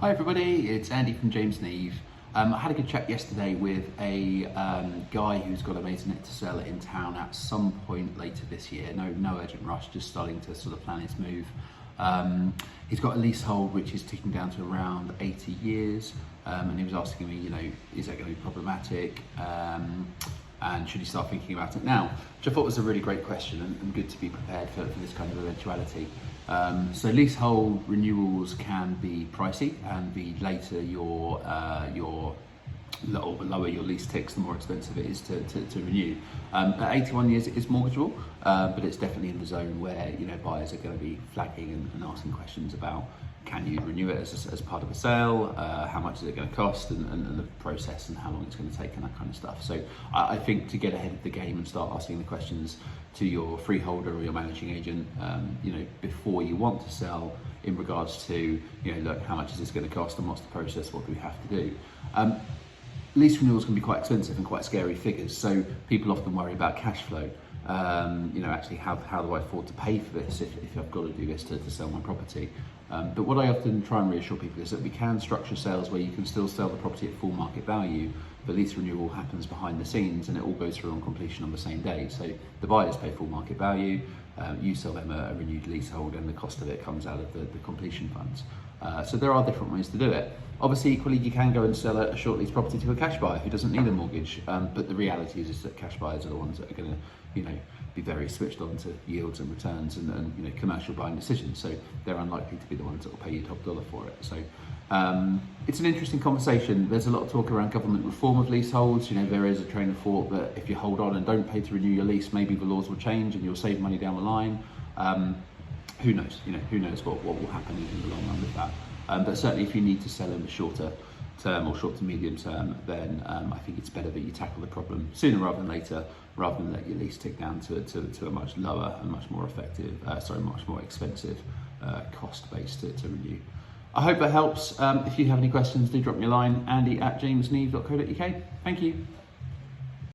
Hi everybody, it's Andy from James Neve. I had a good chat yesterday with a guy who's got a maisonette to sell in town at some point later this year. No urgent rush, just starting to sort of plan his move. He's got a leasehold which is ticking down to around 80 years, and he was asking me, is that going to be problematic? And should he start thinking about it now? Which I thought was a really great question and good to be prepared for this kind of eventuality. So leasehold renewals can be pricey, and the later your lower your lease ticks, the more expensive it is to renew. At 81 years it is mortgageable, but it's definitely in the zone where buyers are going to be flagging and asking questions about, can you renew it as part of a sale, how much is it going to cost, and the process and how long it's going to take and that kind of stuff. So I think to get ahead of the game and start asking the questions to your freeholder or your managing agent, before you want to sell, in regards to, look, how much is this going to cost and what's the process, what do we have to do? Lease renewals can be quite expensive and quite scary figures, so people often worry about cash flow. Actually, how do I afford to pay for this if I've got to do this to sell my property? But what I often try and reassure people is that we can structure sales where you can still sell the property at full market value, but lease renewal happens behind the scenes and it all goes through on completion on the same day. So the buyers pay full market value, you sell them a renewed leasehold, and the cost of it comes out of the completion funds. So there are different ways to do it. Obviously, equally, you can go and sell a short lease property to a cash buyer who doesn't need a mortgage. But the reality is that cash buyers are the ones that are going to, be very switched on to yields and returns and commercial buying decisions. So they're unlikely to be the ones that will pay you top dollar for it. So it's an interesting conversation. There's a lot of talk around government reform of leaseholds. There is a train of thought that if you hold on and don't pay to renew your lease, maybe the laws will change and you'll save money down the line. Who knows? Who knows what will happen in the long run with that. But certainly, if you need to sell in the shorter term or short to medium term, then I think it's better that you tackle the problem sooner rather than later, rather than let your lease tick down to a much lower and much more much more expensive cost base to renew. I hope that helps. If you have any questions, do drop me a line, andy@jamesneve.co.uk. Thank you.